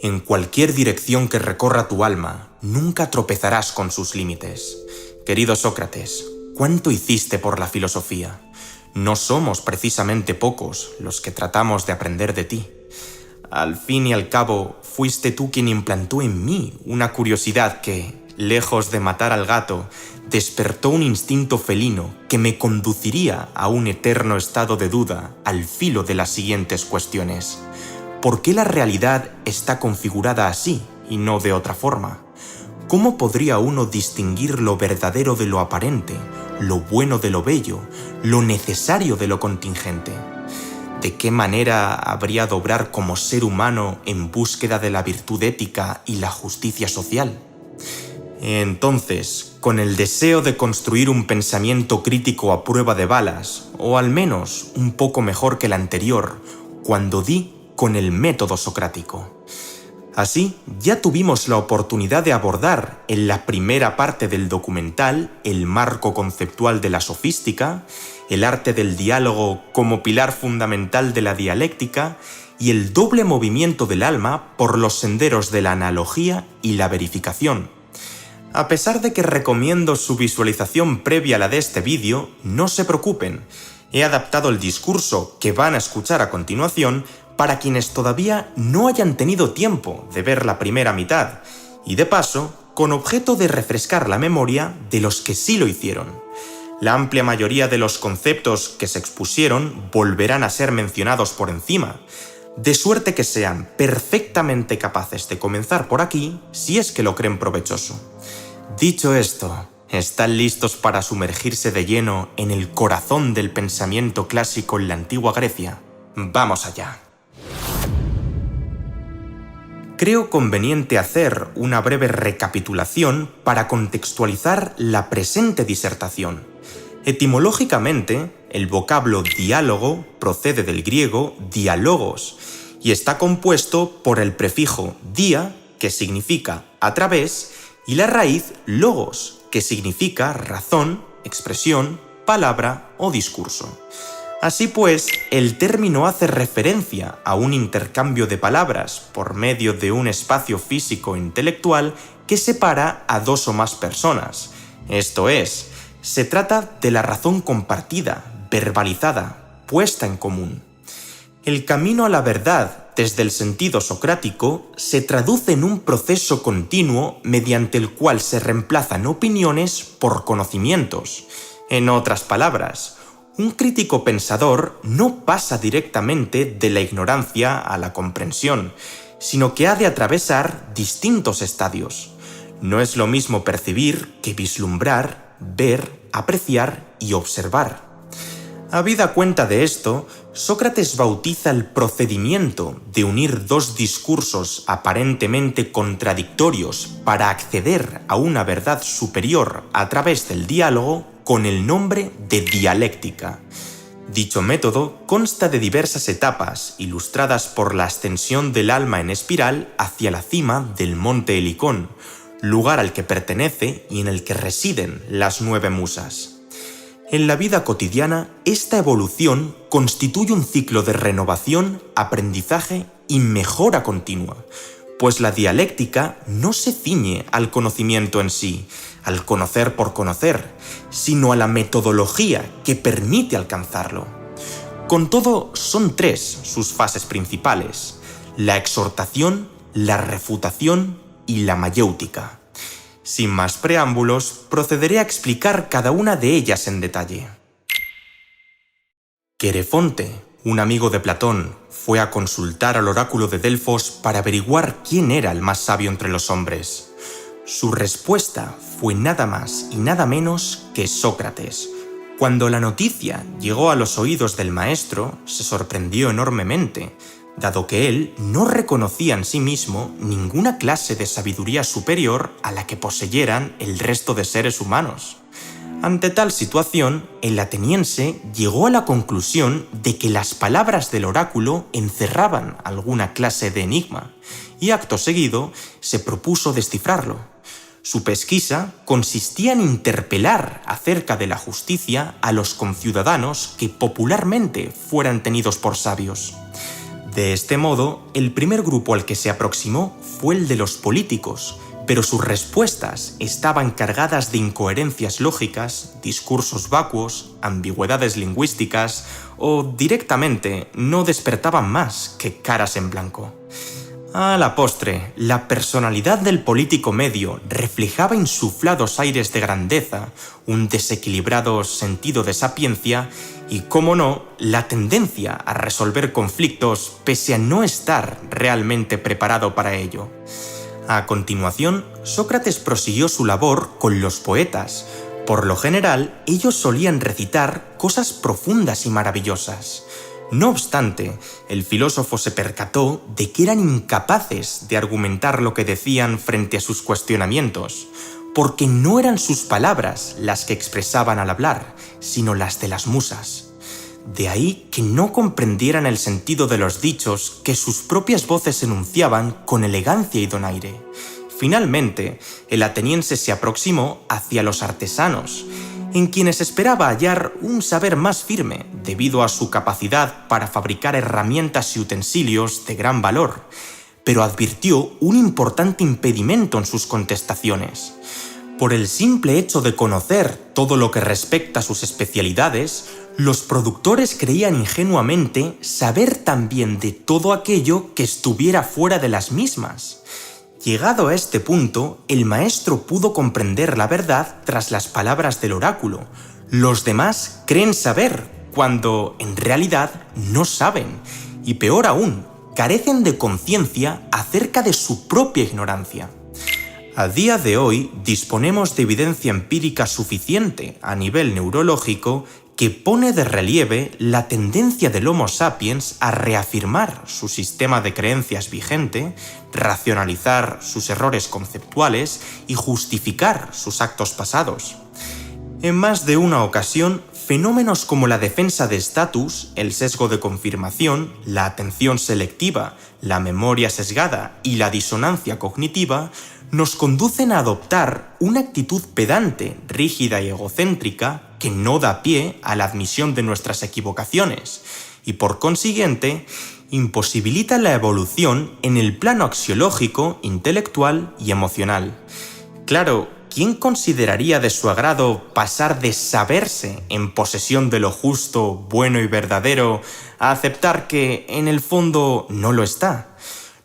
En cualquier dirección que recorra tu alma, nunca tropezarás con sus límites. Querido Sócrates, ¿cuánto hiciste por la filosofía? No somos precisamente pocos los que tratamos de aprender de ti. Al fin y al cabo, fuiste tú quien implantó en mí una curiosidad que, lejos de matar al gato, despertó un instinto felino que me conduciría a un eterno estado de duda al filo de las siguientes cuestiones. ¿Por qué la realidad está configurada así y no de otra forma? ¿Cómo podría uno distinguir lo verdadero de lo aparente, lo bueno de lo bello, lo necesario de lo contingente? ¿De qué manera habría de obrar como ser humano en búsqueda de la virtud ética y la justicia social? Entonces, con el deseo de construir un pensamiento crítico a prueba de balas, o al menos un poco mejor que el anterior, cuando di con el método socrático. Así, ya tuvimos la oportunidad de abordar en la primera parte del documental el marco conceptual de la sofística, el arte del diálogo como pilar fundamental de la dialéctica y el doble movimiento del alma por los senderos de la analogía y la verificación. A pesar de que recomiendo su visualización previa a la de este vídeo, no se preocupen, he adaptado el discurso que van a escuchar a continuación para quienes todavía no hayan tenido tiempo de ver la primera mitad, y de paso, con objeto de refrescar la memoria de los que sí lo hicieron. La amplia mayoría de los conceptos que se expusieron volverán a ser mencionados por encima, de suerte que sean perfectamente capaces de comenzar por aquí si es que lo creen provechoso. Dicho esto, ¿están listos para sumergirse de lleno en el corazón del pensamiento clásico en la antigua Grecia? ¡Vamos allá! Creo conveniente hacer una breve recapitulación para contextualizar la presente disertación. Etimológicamente, el vocablo diálogo procede del griego diálogos y está compuesto por el prefijo dia, que significa a través, y la raíz logos, que significa razón, expresión, palabra o discurso. Así pues, el término hace referencia a un intercambio de palabras por medio de un espacio físico e intelectual que separa a dos o más personas. Esto es, se trata de la razón compartida, verbalizada, puesta en común. El camino a la verdad, desde el sentido socrático, se traduce en un proceso continuo mediante el cual se reemplazan opiniones por conocimientos. En otras palabras, un crítico pensador no pasa directamente de la ignorancia a la comprensión, sino que ha de atravesar distintos estadios. No es lo mismo percibir que vislumbrar, ver, apreciar y observar. Habida cuenta de esto, Sócrates bautiza el procedimiento de unir dos discursos aparentemente contradictorios para acceder a una verdad superior a través del diálogo con el nombre de dialéctica. Dicho método consta de diversas etapas ilustradas por la ascensión del alma en espiral hacia la cima del monte Helicón, lugar al que pertenece y en el que residen las 9 musas. En la vida cotidiana, esta evolución constituye un ciclo de renovación, aprendizaje y mejora continua, pues la dialéctica no se ciñe al conocimiento en sí, al conocer por conocer, sino a la metodología que permite alcanzarlo. Con todo, son 3 sus fases principales: la exhortación, la refutación y la mayéutica. Sin más preámbulos, procederé a explicar cada una de ellas en detalle. Querefonte, un amigo de Platón, fue a consultar al oráculo de Delfos para averiguar quién era el más sabio entre los hombres. Su respuesta fue nada más y nada menos que Sócrates. Cuando la noticia llegó a los oídos del maestro, se sorprendió enormemente, dado que él no reconocía en sí mismo ninguna clase de sabiduría superior a la que poseyeran el resto de seres humanos. Ante tal situación, el ateniense llegó a la conclusión de que las palabras del oráculo encerraban alguna clase de enigma, y acto seguido se propuso descifrarlo. Su pesquisa consistía en interpelar acerca de la justicia a los conciudadanos que popularmente fueran tenidos por sabios. De este modo, el primer grupo al que se aproximó fue el de los políticos, pero sus respuestas estaban cargadas de incoherencias lógicas, discursos vacuos, ambigüedades lingüísticas o, directamente, no despertaban más que caras en blanco. A la postre, la personalidad del político medio reflejaba insuflados aires de grandeza, un desequilibrado sentido de sapiencia y, cómo no, la tendencia a resolver conflictos pese a no estar realmente preparado para ello. A continuación, Sócrates prosiguió su labor con los poetas. Por lo general, ellos solían recitar cosas profundas y maravillosas. No obstante, el filósofo se percató de que eran incapaces de argumentar lo que decían frente a sus cuestionamientos, porque no eran sus palabras las que expresaban al hablar, sino las de las musas. De ahí que no comprendieran el sentido de los dichos que sus propias voces enunciaban con elegancia y donaire. Finalmente, el ateniense se aproximó hacia los artesanos, en quienes esperaba hallar un saber más firme debido a su capacidad para fabricar herramientas y utensilios de gran valor, pero advirtió un importante impedimento en sus contestaciones. Por el simple hecho de conocer todo lo que respecta a sus especialidades, los productores creían ingenuamente saber también de todo aquello que estuviera fuera de las mismas. Llegado a este punto, el maestro pudo comprender la verdad tras las palabras del oráculo. Los demás creen saber, cuando en realidad no saben, y peor aún, carecen de conciencia acerca de su propia ignorancia. A día de hoy disponemos de evidencia empírica suficiente a nivel neurológico que pone de relieve la tendencia del Homo sapiens a reafirmar su sistema de creencias vigente, racionalizar sus errores conceptuales y justificar sus actos pasados. En más de una ocasión, fenómenos como la defensa de estatus, el sesgo de confirmación, la atención selectiva, la memoria sesgada y la disonancia cognitiva nos conducen a adoptar una actitud pedante, rígida y egocéntrica que no da pie a la admisión de nuestras equivocaciones y, por consiguiente, imposibilita la evolución en el plano axiológico, intelectual y emocional. Claro, ¿quién consideraría de su agrado pasar de saberse en posesión de lo justo, bueno y verdadero a aceptar que, en el fondo, no lo está?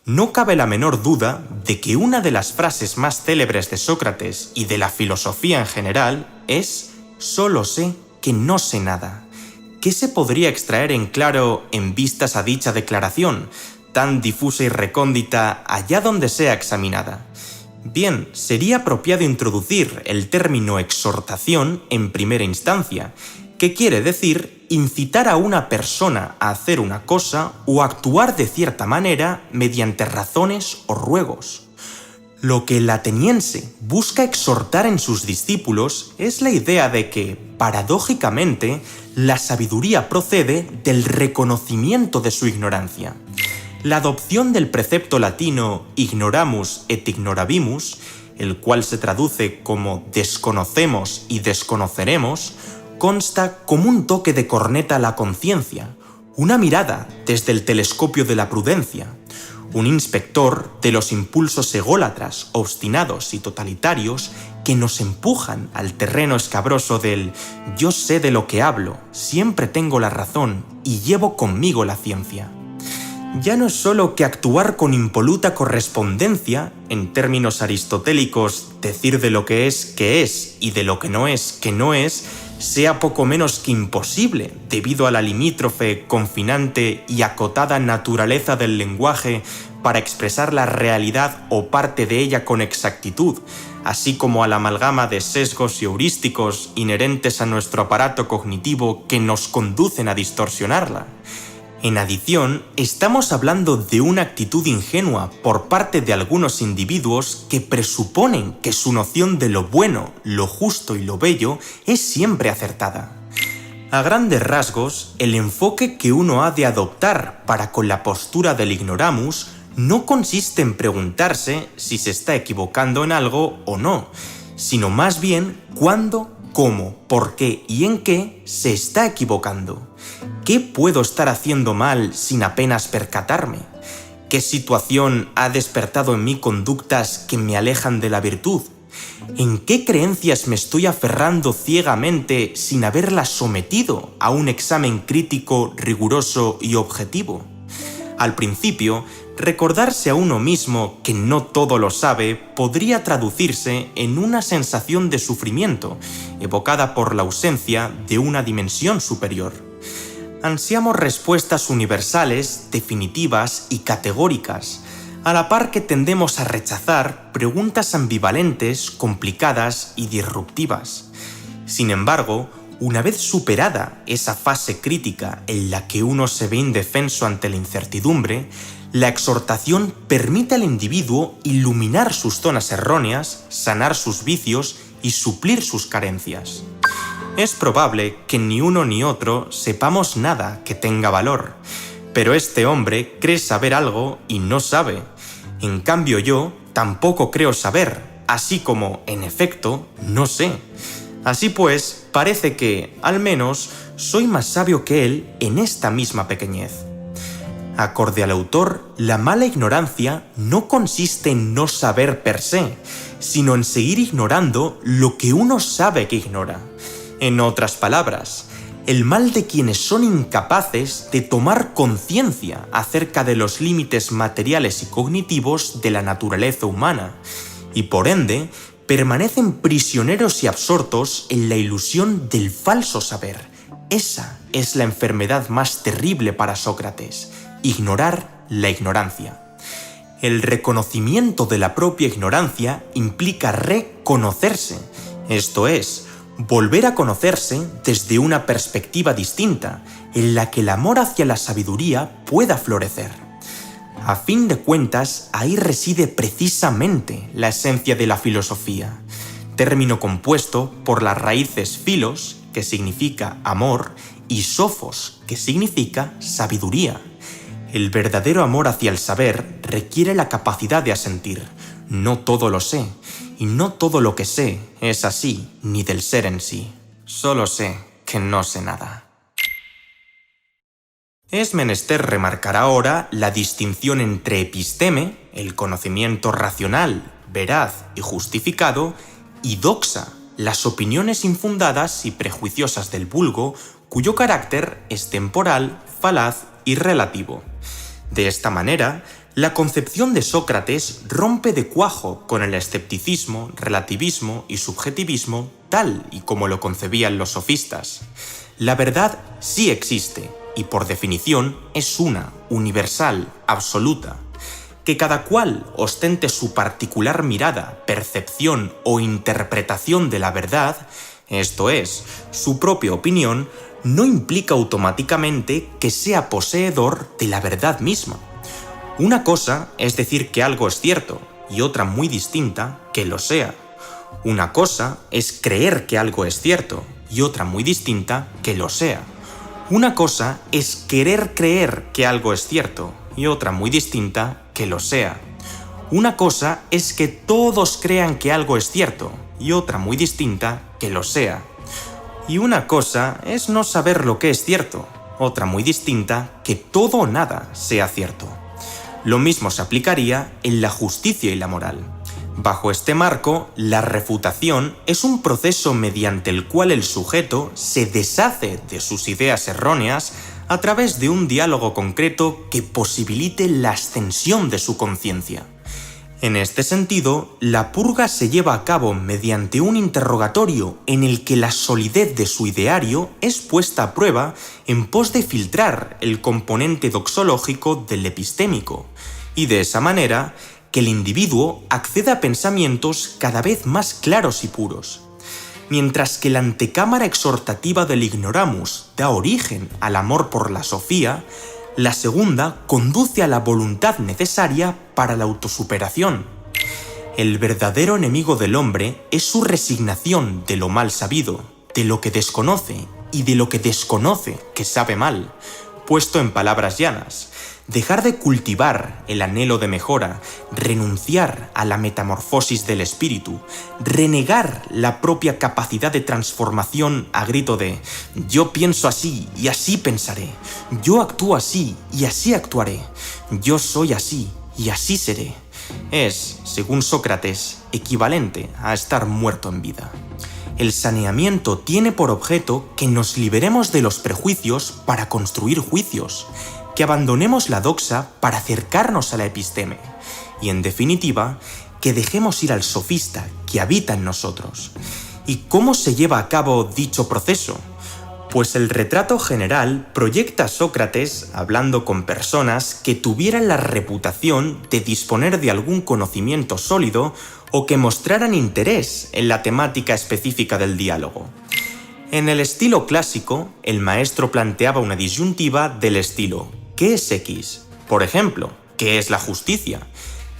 No cabe la menor duda de que una de las frases más célebres de Sócrates y de la filosofía en general es «Solo sé que no sé nada». ¿Qué se podría extraer en claro en vistas a dicha declaración, tan difusa y recóndita allá donde sea examinada? Bien, sería apropiado introducir el término exhortación en primera instancia, que quiere decir incitar a una persona a hacer una cosa o actuar de cierta manera mediante razones o ruegos. Lo que el ateniense busca exhortar en sus discípulos es la idea de que, paradójicamente, la sabiduría procede del reconocimiento de su ignorancia. La adopción del precepto latino ignoramus et ignorabimus, el cual se traduce como desconocemos y desconoceremos, consta como un toque de corneta a la conciencia, una mirada desde el telescopio de la prudencia, un inspector de los impulsos ególatras, obstinados y totalitarios que nos empujan al terreno escabroso del «yo sé de lo que hablo, siempre tengo la razón y llevo conmigo la ciencia». Ya no es solo que actuar con impoluta correspondencia, en términos aristotélicos, decir de lo que es y de lo que no es, sea poco menos que imposible debido a la limítrofe, confinante y acotada naturaleza del lenguaje para expresar la realidad o parte de ella con exactitud, así como a la amalgama de sesgos y heurísticos inherentes a nuestro aparato cognitivo que nos conducen a distorsionarla. En adición, estamos hablando de una actitud ingenua por parte de algunos individuos que presuponen que su noción de lo bueno, lo justo y lo bello es siempre acertada. A grandes rasgos, el enfoque que uno ha de adoptar para con la postura del ignoramus no consiste en preguntarse si se está equivocando en algo o no, sino más bien cuándo, cómo, por qué y en qué se está equivocando. ¿Qué puedo estar haciendo mal sin apenas percatarme? ¿Qué situación ha despertado en mí conductas que me alejan de la virtud? ¿En qué creencias me estoy aferrando ciegamente sin haberlas sometido a un examen crítico, riguroso y objetivo? Al principio, recordarse a uno mismo que no todo lo sabe podría traducirse en una sensación de sufrimiento, evocada por la ausencia de una dimensión superior. Ansiamos respuestas universales, definitivas y categóricas, a la par que tendemos a rechazar preguntas ambivalentes, complicadas y disruptivas. Sin embargo, una vez superada esa fase crítica en la que uno se ve indefenso ante la incertidumbre, la exhortación permite al individuo iluminar sus zonas erróneas, sanar sus vicios y suplir sus carencias. Es probable que ni uno ni otro sepamos nada que tenga valor, pero este hombre cree saber algo y no sabe. En cambio yo tampoco creo saber, así como, en efecto, no sé. Así pues, parece que, al menos, soy más sabio que él en esta misma pequeñez. Acorde al autor, la mala ignorancia no consiste en no saber per se, sino en seguir ignorando lo que uno sabe que ignora. En otras palabras, el mal de quienes son incapaces de tomar conciencia acerca de los límites materiales y cognitivos de la naturaleza humana, y por ende, permanecen prisioneros y absortos en la ilusión del falso saber. Esa es la enfermedad más terrible para Sócrates: ignorar la ignorancia. El reconocimiento de la propia ignorancia implica reconocerse, esto es, volver a conocerse desde una perspectiva distinta, en la que el amor hacia la sabiduría pueda florecer. A fin de cuentas, ahí reside precisamente la esencia de la filosofía, término compuesto por las raíces philos, que significa amor, y sophos, que significa sabiduría. El verdadero amor hacia el saber requiere la capacidad de asentir. No todo lo sé, y no todo lo que sé es así, ni del ser en sí. Solo sé que no sé nada. Es menester remarcar ahora la distinción entre episteme, el conocimiento racional, veraz y justificado, y doxa, las opiniones infundadas y prejuiciosas del vulgo, cuyo carácter es temporal, falaz y relativo. De esta manera, la concepción de Sócrates rompe de cuajo con el escepticismo, relativismo y subjetivismo tal y como lo concebían los sofistas. La verdad sí existe, y por definición es una, universal, absoluta. Que cada cual ostente su particular mirada, percepción o interpretación de la verdad, esto es, su propia opinión, no implica automáticamente que sea poseedor de la verdad misma. Una cosa es decir que algo es cierto, y otra muy distinta que lo sea. Una cosa es creer que algo es cierto, y otra muy distinta que lo sea. Una cosa es querer creer que algo es cierto, y otra muy distinta que lo sea. Una cosa es que todos crean que algo es cierto, y otra muy distinta que lo sea. Y una cosa es no saber lo que es cierto, otra muy distinta que todo o nada sea cierto. Lo mismo se aplicaría en la justicia y la moral. Bajo este marco, la refutación es un proceso mediante el cual el sujeto se deshace de sus ideas erróneas a través de un diálogo concreto que posibilite la ascensión de su conciencia. En este sentido, la purga se lleva a cabo mediante un interrogatorio en el que la solidez de su ideario es puesta a prueba en pos de filtrar el componente doxológico del epistémico, y de esa manera que el individuo acceda a pensamientos cada vez más claros y puros. Mientras que la antecámara exhortativa del ignoramus da origen al amor por la sofía, la segunda conduce a la voluntad necesaria para la autosuperación. El verdadero enemigo del hombre es su resignación de lo mal sabido, de lo que desconoce y de lo que desconoce que sabe mal, Puesto en palabras llanas, dejar de cultivar el anhelo de mejora, renunciar a la metamorfosis del espíritu, renegar la propia capacidad de transformación a grito de «yo pienso así y así pensaré», «yo actúo así y así actuaré», «yo soy así y así seré», es, según Sócrates, equivalente a estar muerto en vida. El saneamiento tiene por objeto que nos liberemos de los prejuicios para construir juicios, que abandonemos la doxa para acercarnos a la episteme y, en definitiva, que dejemos ir al sofista que habita en nosotros. ¿Y cómo se lleva a cabo dicho proceso? Pues el retrato general proyecta a Sócrates hablando con personas que tuvieran la reputación de disponer de algún conocimiento sólido o que mostraran interés en la temática específica del diálogo. En el estilo clásico, el maestro planteaba una disyuntiva del estilo ¿qué es X? Por ejemplo, ¿qué es la justicia?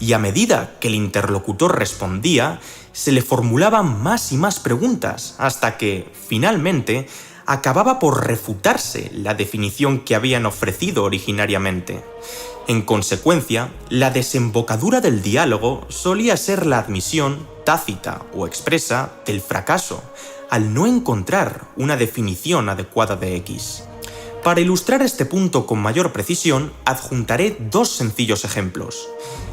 Y a medida que el interlocutor respondía, se le formulaban más y más preguntas hasta que, finalmente, acababa por refutarse la definición que habían ofrecido originariamente. En consecuencia, la desembocadura del diálogo solía ser la admisión, tácita o expresa, del fracaso, al no encontrar una definición adecuada de X. Para ilustrar este punto con mayor precisión, adjuntaré dos sencillos ejemplos.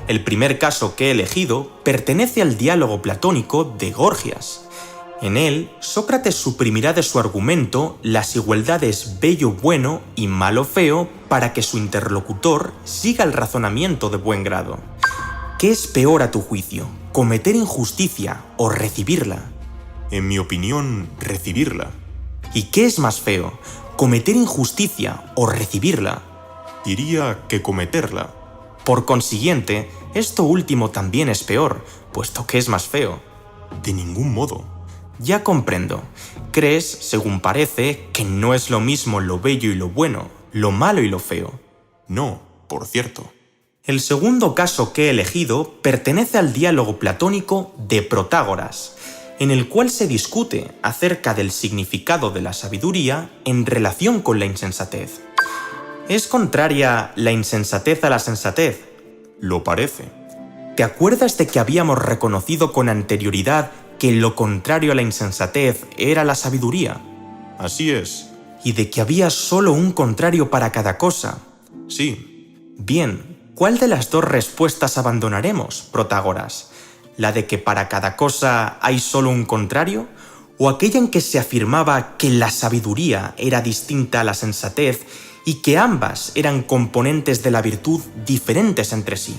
El primer caso que he elegido pertenece al diálogo platónico de Gorgias. En él, Sócrates suprimirá de su argumento las igualdades bello-bueno y malo-feo para que su interlocutor siga el razonamiento de buen grado. ¿Qué es peor a tu juicio, cometer injusticia o recibirla? En mi opinión, recibirla. ¿Y qué es más feo, cometer injusticia o recibirla? Diría que cometerla. Por consiguiente, esto último también es peor, puesto que es más feo. De ningún modo. Ya comprendo. Crees, según parece, que no es lo mismo lo bello y lo bueno, lo malo y lo feo. No, por cierto. El segundo caso que he elegido pertenece al diálogo platónico de Protágoras, en el cual se discute acerca del significado de la sabiduría en relación con la insensatez. ¿Es contraria la insensatez a la sensatez? Lo parece. ¿Te acuerdas de que habíamos reconocido con anterioridad que lo contrario a la insensatez era la sabiduría? Así es. ¿Y de que había solo un contrario para cada cosa? Sí. Bien, ¿cuál de las dos respuestas abandonaremos, Protágoras? ¿La de que para cada cosa hay solo un contrario? ¿O aquella en que se afirmaba que la sabiduría era distinta a la sensatez y que ambas eran componentes de la virtud diferentes entre sí?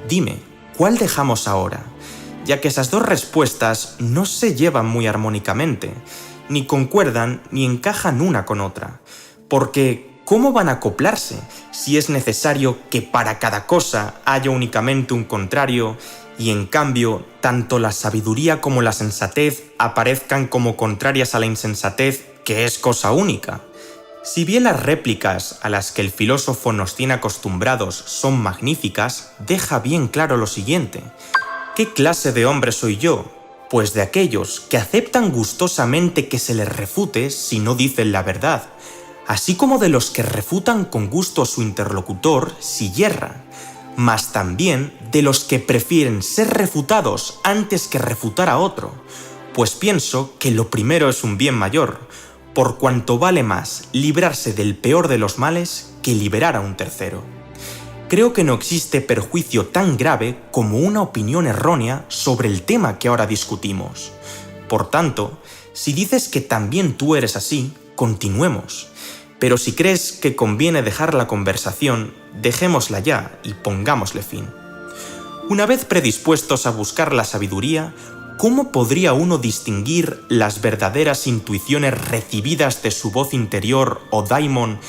Dime, ¿cuál dejamos ahora? Ya que esas dos respuestas no se llevan muy armónicamente, ni concuerdan ni encajan una con otra. Porque, ¿cómo van a acoplarse si es necesario que para cada cosa haya únicamente un contrario y en cambio tanto la sabiduría como la sensatez aparezcan como contrarias a la insensatez, que es cosa única? Si bien las réplicas a las que el filósofo nos tiene acostumbrados son magníficas, deja bien claro lo siguiente. ¿Qué clase de hombre soy yo? Pues de aquellos que aceptan gustosamente que se les refute si no dicen la verdad, así como de los que refutan con gusto a su interlocutor si yerra, mas también de los que prefieren ser refutados antes que refutar a otro, pues pienso que lo primero es un bien mayor, por cuanto vale más librarse del peor de los males que liberar a un tercero. Creo que no existe perjuicio tan grave como una opinión errónea sobre el tema que ahora discutimos. Por tanto, si dices que también tú eres así, continuemos. Pero si crees que conviene dejar la conversación, dejémosla ya y pongámosle fin. Una vez predispuestos a buscar la sabiduría, ¿cómo podría uno distinguir las verdaderas intuiciones recibidas de su voz interior o daimon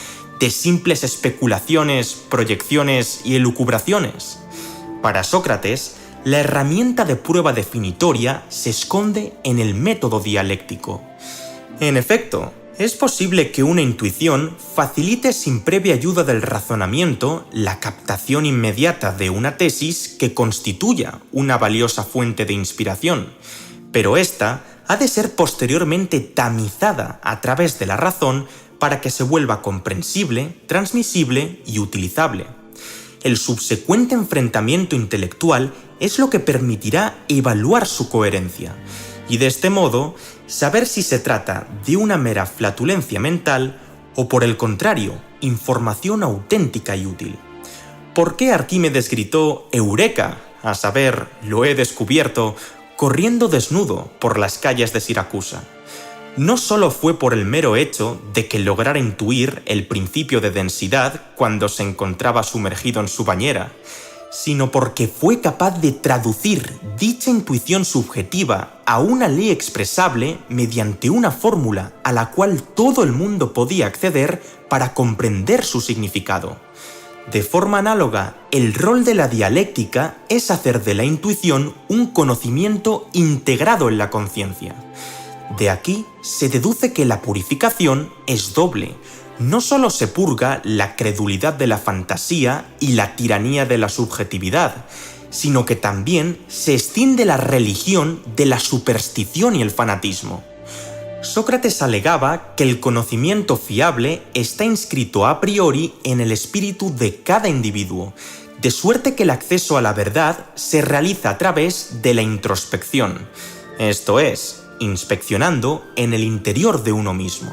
de simples especulaciones, proyecciones y elucubraciones? Para Sócrates, la herramienta de prueba definitoria se esconde en el método dialéctico. En efecto, es posible que una intuición facilite sin previa ayuda del razonamiento la captación inmediata de una tesis que constituya una valiosa fuente de inspiración, pero esta ha de ser posteriormente tamizada a través de la razón para que se vuelva comprensible, transmisible y utilizable. El subsecuente enfrentamiento intelectual es lo que permitirá evaluar su coherencia, y de este modo saber si se trata de una mera flatulencia mental o, por el contrario, información auténtica y útil. ¿Por qué Arquímedes gritó «Eureka!», a saber, «lo he descubierto», corriendo desnudo por las calles de Siracusa? No solo fue por el mero hecho de que lograra intuir el principio de densidad cuando se encontraba sumergido en su bañera, sino porque fue capaz de traducir dicha intuición subjetiva a una ley expresable mediante una fórmula a la cual todo el mundo podía acceder para comprender su significado. De forma análoga, el rol de la dialéctica es hacer de la intuición un conocimiento integrado en la conciencia. De aquí se deduce que la purificación es doble. No solo se purga la credulidad de la fantasía y la tiranía de la subjetividad, sino que también se extiende la religión de la superstición y el fanatismo. Sócrates alegaba que el conocimiento fiable está inscrito a priori en el espíritu de cada individuo, de suerte que el acceso a la verdad se realiza a través de la introspección, esto es, inspeccionando en el interior de uno mismo.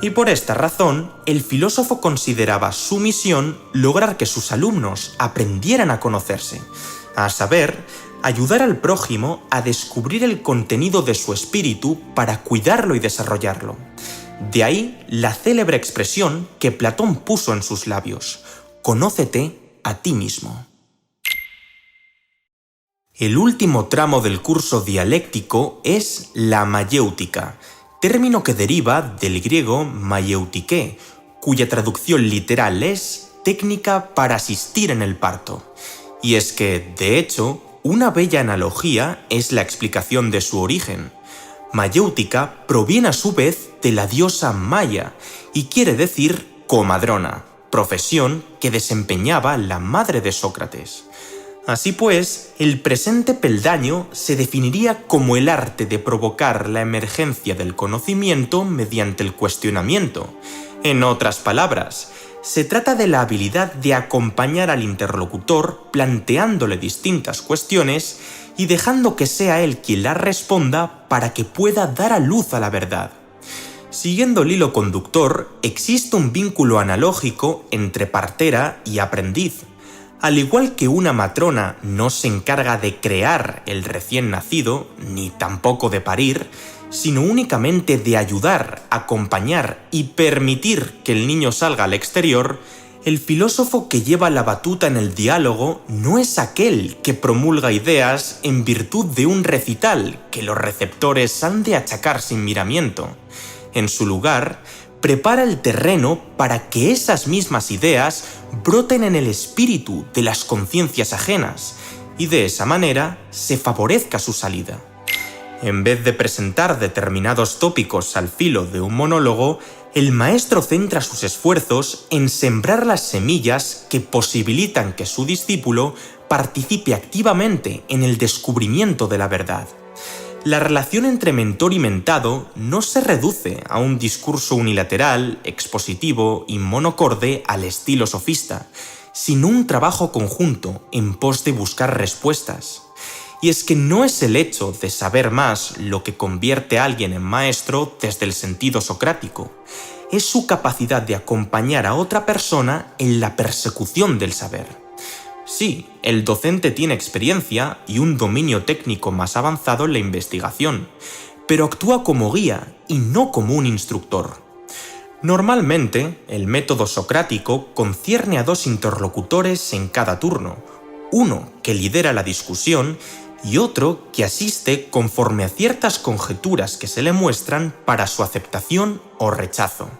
Y por esta razón, el filósofo consideraba su misión lograr que sus alumnos aprendieran a conocerse, a saber, ayudar al prójimo a descubrir el contenido de su espíritu para cuidarlo y desarrollarlo. De ahí la célebre expresión que Platón puso en sus labios: «Conócete a ti mismo». El último tramo del curso dialéctico es la mayéutica, término que deriva del griego maieutike, cuya traducción literal es técnica para asistir en el parto. Y es que, de hecho, una bella analogía es la explicación de su origen. Mayéutica proviene a su vez de la diosa Maya y quiere decir comadrona, profesión que desempeñaba la madre de Sócrates. Así pues, el presente peldaño se definiría como el arte de provocar la emergencia del conocimiento mediante el cuestionamiento. En otras palabras, se trata de la habilidad de acompañar al interlocutor planteándole distintas cuestiones y dejando que sea él quien las responda para que pueda dar a luz a la verdad. Siguiendo el hilo conductor, existe un vínculo analógico entre partera y aprendiz. Al igual que una matrona no se encarga de crear el recién nacido, ni tampoco de parir, sino únicamente de ayudar, acompañar y permitir que el niño salga al exterior, el filósofo que lleva la batuta en el diálogo no es aquel que promulga ideas en virtud de un recital que los receptores han de achacar sin miramiento. En su lugar, prepara el terreno para que esas mismas ideas broten en el espíritu de las conciencias ajenas y de esa manera se favorezca su salida. En vez de presentar determinados tópicos al filo de un monólogo, el maestro centra sus esfuerzos en sembrar las semillas que posibilitan que su discípulo participe activamente en el descubrimiento de la verdad. La relación entre mentor y mentado no se reduce a un discurso unilateral, expositivo y monocorde al estilo sofista, sino un trabajo conjunto en pos de buscar respuestas. Y es que no es el hecho de saber más lo que convierte a alguien en maestro desde el sentido socrático, es su capacidad de acompañar a otra persona en la persecución del saber. Sí, el docente tiene experiencia y un dominio técnico más avanzado en la investigación, pero actúa como guía y no como un instructor. Normalmente, el método socrático concierne a dos interlocutores en cada turno, uno que lidera la discusión y otro que asiste conforme a ciertas conjeturas que se le muestran para su aceptación o rechazo.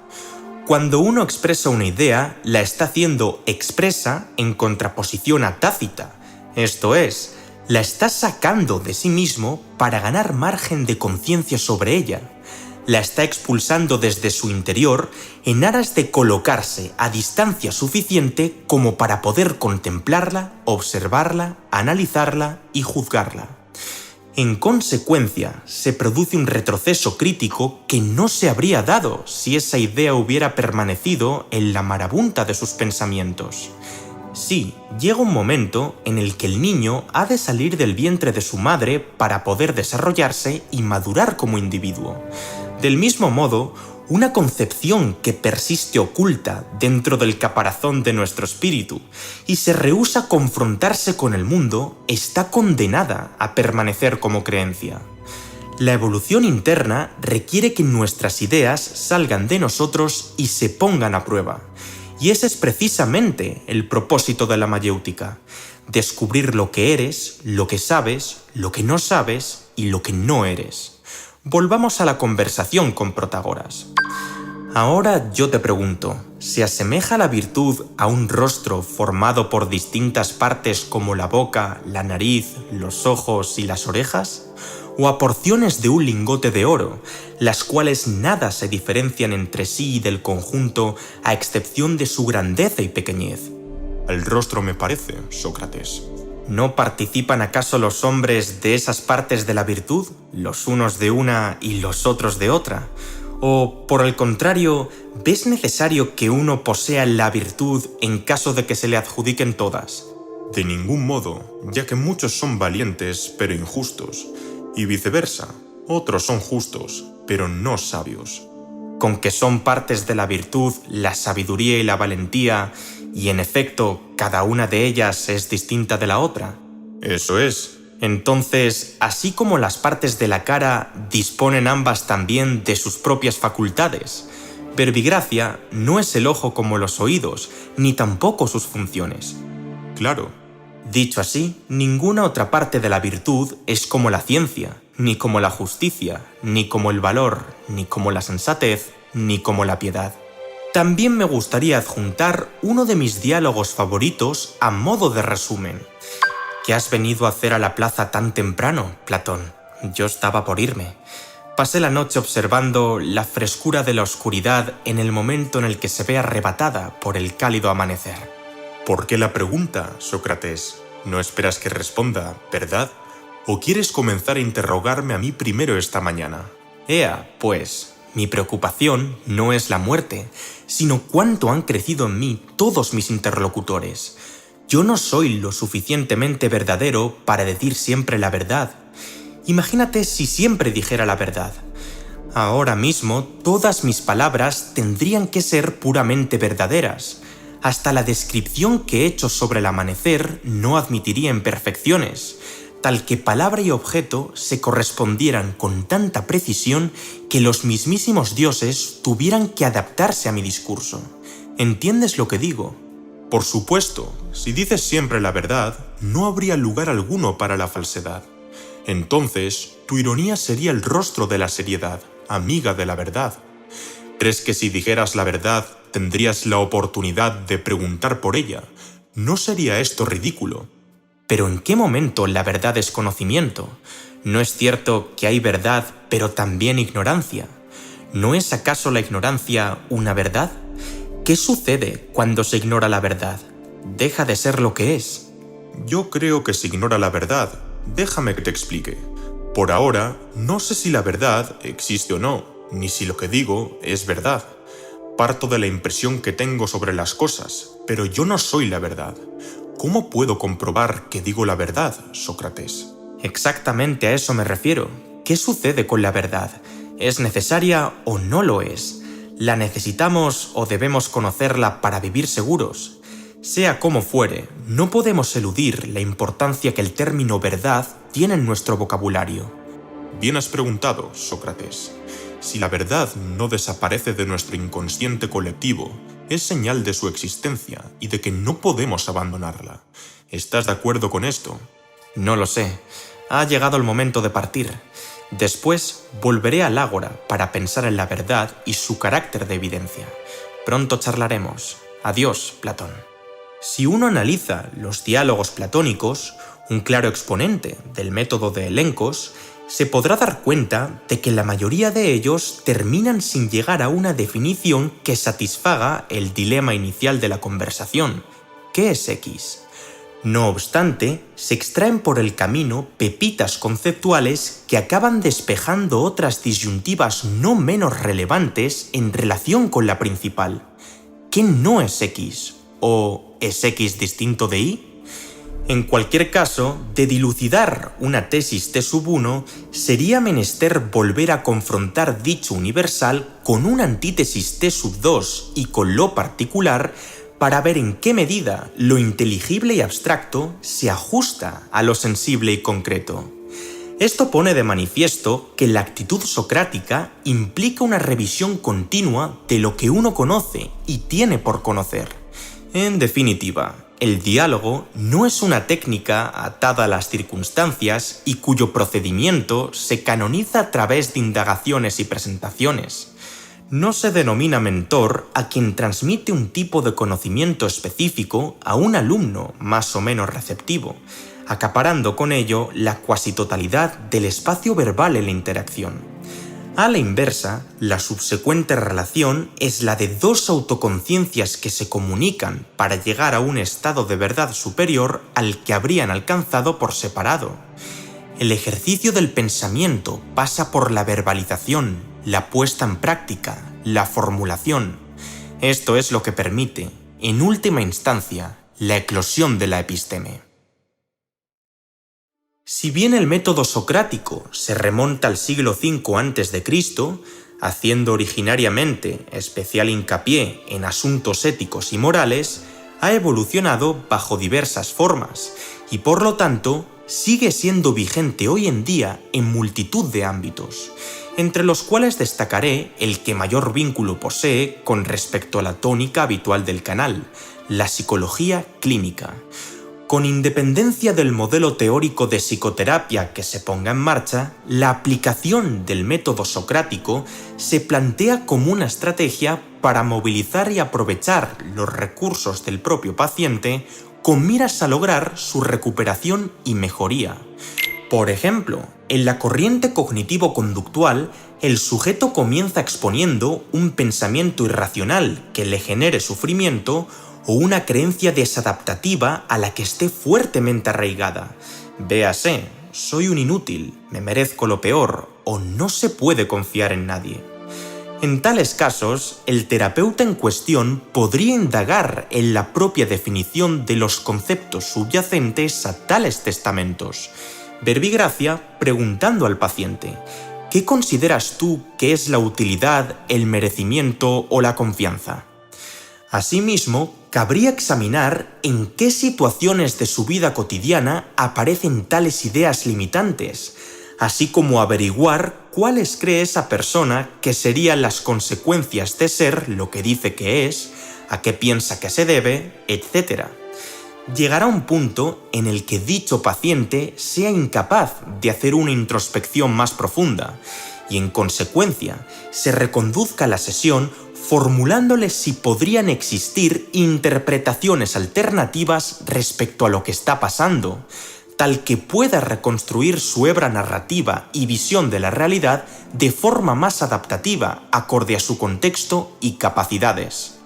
Cuando uno expresa una idea, la está haciendo expresa en contraposición a tácita, esto es, la está sacando de sí mismo para ganar margen de conciencia sobre ella. La está expulsando desde su interior en aras de colocarse a distancia suficiente como para poder contemplarla, observarla, analizarla y juzgarla. En consecuencia, se produce un retroceso crítico que no se habría dado si esa idea hubiera permanecido en la marabunta de sus pensamientos. Sí, llega un momento en el que el niño ha de salir del vientre de su madre para poder desarrollarse y madurar como individuo. Del mismo modo, una concepción que persiste oculta dentro del caparazón de nuestro espíritu y se rehúsa a confrontarse con el mundo está condenada a permanecer como creencia. La evolución interna requiere que nuestras ideas salgan de nosotros y se pongan a prueba. Y ese es precisamente el propósito de la mayéutica: descubrir lo que eres, lo que sabes, lo que no sabes y lo que no eres. Volvamos a la conversación con Protágoras. Ahora yo te pregunto, ¿se asemeja la virtud a un rostro formado por distintas partes como la boca, la nariz, los ojos y las orejas? ¿O a porciones de un lingote de oro, las cuales nada se diferencian entre sí y del conjunto a excepción de su grandeza y pequeñez? El rostro me parece, Sócrates. ¿No participan acaso los hombres de esas partes de la virtud, los unos de una y los otros de otra? ¿O, por el contrario, ves necesario que uno posea la virtud en caso de que se le adjudiquen todas? De ningún modo, ya que muchos son valientes pero injustos, y viceversa, otros son justos pero no sabios. Con que son partes de la virtud la sabiduría y la valentía, y en efecto cada una de ellas es distinta de la otra. Eso es. Entonces, así como las partes de la cara disponen ambas también de sus propias facultades, verbigracia no es el ojo como los oídos, ni tampoco sus funciones. Claro. Dicho así, ninguna otra parte de la virtud es como la ciencia, ni como la justicia, ni como el valor, ni como la sensatez, ni como la piedad. También me gustaría adjuntar uno de mis diálogos favoritos a modo de resumen. ¿Qué has venido a hacer a la plaza tan temprano, Platón? Yo estaba por irme. Pasé la noche observando la frescura de la oscuridad en el momento en el que se ve arrebatada por el cálido amanecer. ¿Por qué la pregunta, Sócrates? No esperas que responda, ¿verdad? ¿O quieres comenzar a interrogarme a mí primero esta mañana? Ea, pues, mi preocupación no es la muerte, sino cuánto han crecido en mí todos mis interlocutores. Yo no soy lo suficientemente verdadero para decir siempre la verdad. Imagínate si siempre dijera la verdad. Ahora mismo todas mis palabras tendrían que ser puramente verdaderas. Hasta la descripción que he hecho sobre el amanecer no admitiría imperfecciones, tal que palabra y objeto se correspondieran con tanta precisión que los mismísimos dioses tuvieran que adaptarse a mi discurso. ¿Entiendes lo que digo? Por supuesto, si dices siempre la verdad, no habría lugar alguno para la falsedad. Entonces, tu ironía sería el rostro de la seriedad, amiga de la verdad. ¿Crees que si dijeras la verdad tendrías la oportunidad de preguntar por ella? ¿No sería esto ridículo? ¿Pero en qué momento la verdad es conocimiento? ¿No es cierto que hay verdad, pero también ignorancia? ¿No es acaso la ignorancia una verdad? ¿Qué sucede cuando se ignora la verdad? Deja de ser lo que es. Yo creo que se ignora la verdad. Déjame que te explique. Por ahora, no sé si la verdad existe o no, ni si lo que digo es verdad. Parto de la impresión que tengo sobre las cosas, pero yo no soy la verdad. ¿Cómo puedo comprobar que digo la verdad, Sócrates? Exactamente a eso me refiero. ¿Qué sucede con la verdad? ¿Es necesaria o no lo es? ¿La necesitamos o debemos conocerla para vivir seguros? Sea como fuere, no podemos eludir la importancia que el término verdad tiene en nuestro vocabulario. Bien has preguntado, Sócrates. Si la verdad no desaparece de nuestro inconsciente colectivo, es señal de su existencia y de que no podemos abandonarla. ¿Estás de acuerdo con esto? No lo sé. Ha llegado el momento de partir. Después volveré al ágora para pensar en la verdad y su carácter de evidencia. Pronto charlaremos. Adiós, Platón. Si uno analiza los diálogos platónicos, un claro exponente del método de elencos, se podrá dar cuenta de que la mayoría de ellos terminan sin llegar a una definición que satisfaga el dilema inicial de la conversación. ¿Qué es X? No obstante, se extraen por el camino pepitas conceptuales que acaban despejando otras disyuntivas no menos relevantes en relación con la principal. ¿Qué no es X? ¿O es X distinto de Y? En cualquier caso, de dilucidar una tesis T sub 1, sería menester volver a confrontar dicho universal con una antítesis T sub 2 y con lo particular para ver en qué medida lo inteligible y abstracto se ajusta a lo sensible y concreto. Esto pone de manifiesto que la actitud socrática implica una revisión continua de lo que uno conoce y tiene por conocer. En definitiva, el diálogo no es una técnica atada a las circunstancias y cuyo procedimiento se canoniza a través de indagaciones y presentaciones. No se denomina mentor a quien transmite un tipo de conocimiento específico a un alumno más o menos receptivo, acaparando con ello la cuasi totalidad del espacio verbal en la interacción. A la inversa, la subsecuente relación es la de dos autoconciencias que se comunican para llegar a un estado de verdad superior al que habrían alcanzado por separado. El ejercicio del pensamiento pasa por la verbalización, la puesta en práctica, la formulación. Esto es lo que permite, en última instancia, la eclosión de la episteme. Si bien el método socrático se remonta al siglo V a.C., haciendo originariamente especial hincapié en asuntos éticos y morales, ha evolucionado bajo diversas formas y por lo tanto sigue siendo vigente hoy en día en multitud de ámbitos, entre los cuales destacaré el que mayor vínculo posee con respecto a la tónica habitual del canal, la psicología clínica. Con independencia del modelo teórico de psicoterapia que se ponga en marcha, la aplicación del método socrático se plantea como una estrategia para movilizar y aprovechar los recursos del propio paciente con miras a lograr su recuperación y mejoría. Por ejemplo, en la corriente cognitivo-conductual, el sujeto comienza exponiendo un pensamiento irracional que le genere sufrimiento o una creencia desadaptativa a la que esté fuertemente arraigada. Véase, soy un inútil, me merezco lo peor o no se puede confiar en nadie. En tales casos, el terapeuta en cuestión podría indagar en la propia definición de los conceptos subyacentes a tales testamentos. Verbigracia preguntando al paciente: ¿qué consideras tú que es la utilidad, el merecimiento o la confianza? Asimismo, cabría examinar en qué situaciones de su vida cotidiana aparecen tales ideas limitantes, así como averiguar cuáles cree esa persona que serían las consecuencias de ser lo que dice que es, a qué piensa que se debe, etc. Llegará un punto en el que dicho paciente sea incapaz de hacer una introspección más profunda y, en consecuencia, se reconduzca la sesión formulándole si podrían existir interpretaciones alternativas respecto a lo que está pasando, tal que pueda reconstruir su hebra narrativa y visión de la realidad de forma más adaptativa, acorde a su contexto y capacidades.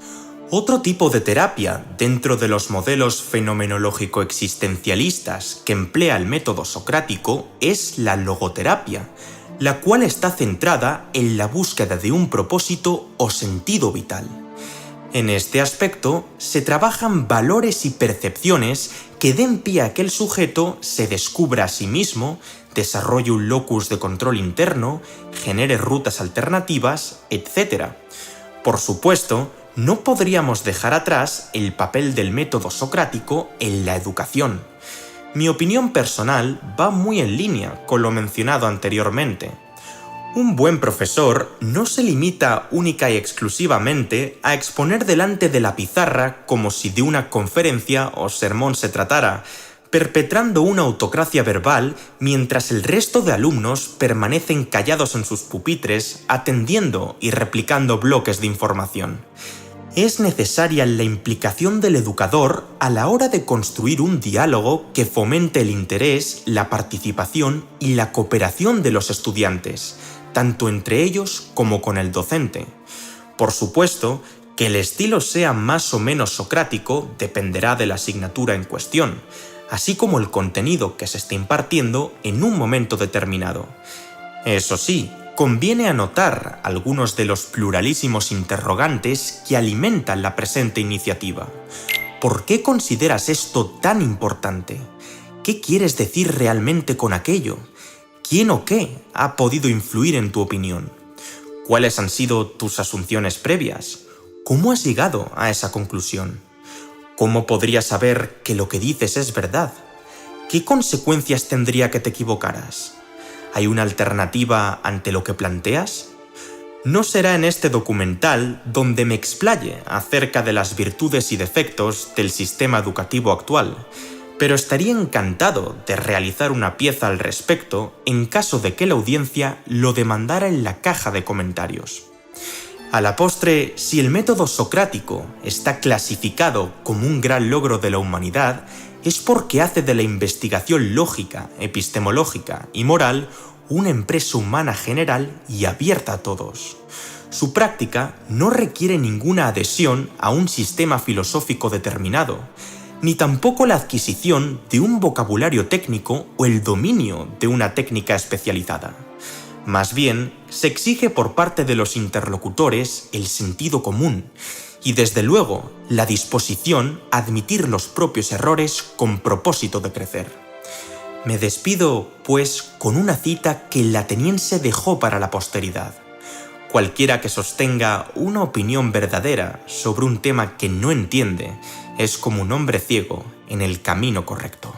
Otro tipo de terapia dentro de los modelos fenomenológico-existencialistas que emplea el método socrático es la logoterapia, la cual está centrada en la búsqueda de un propósito o sentido vital. En este aspecto se trabajan valores y percepciones que den pie a que el sujeto se descubra a sí mismo, desarrolle un locus de control interno, genere rutas alternativas, etc. Por supuesto, no podríamos dejar atrás el papel del método socrático en la educación. Mi opinión personal va muy en línea con lo mencionado anteriormente. Un buen profesor no se limita única y exclusivamente a exponer delante de la pizarra como si de una conferencia o sermón se tratara, perpetrando una autocracia verbal mientras el resto de alumnos permanecen callados en sus pupitres atendiendo y replicando bloques de información. Es necesaria la implicación del educador a la hora de construir un diálogo que fomente el interés, la participación y la cooperación de los estudiantes, tanto entre ellos como con el docente. Por supuesto, Que el estilo sea más o menos socrático dependerá de la asignatura en cuestión, así como el contenido que se esté impartiendo en un momento determinado. Eso sí, conviene anotar algunos de los pluralísimos interrogantes que alimentan la presente iniciativa. ¿Por qué consideras esto tan importante? ¿Qué quieres decir realmente con aquello? ¿Quién o qué ha podido influir en tu opinión? ¿Cuáles han sido tus asunciones previas? ¿Cómo has llegado a esa conclusión? ¿Cómo podrías saber que lo que dices es verdad? ¿Qué consecuencias tendría que te equivocaras? ¿Hay una alternativa ante lo que planteas? No será en este documental donde me explaye acerca de las virtudes y defectos del sistema educativo actual, pero estaría encantado de realizar una pieza al respecto en caso de que la audiencia lo demandara en la caja de comentarios. A la postre, si el método socrático está clasificado como un gran logro de la humanidad, es porque hace de la investigación lógica, epistemológica y moral una empresa humana general y abierta a todos. Su práctica no requiere ninguna adhesión a un sistema filosófico determinado, ni tampoco la adquisición de un vocabulario técnico o el dominio de una técnica especializada. Más bien, se exige por parte de los interlocutores el sentido común y, desde luego, la disposición a admitir los propios errores con propósito de crecer. Me despido, pues, con una cita que el ateniense dejó para la posteridad. Cualquiera que sostenga una opinión verdadera sobre un tema que no entiende es como un hombre ciego en el camino correcto.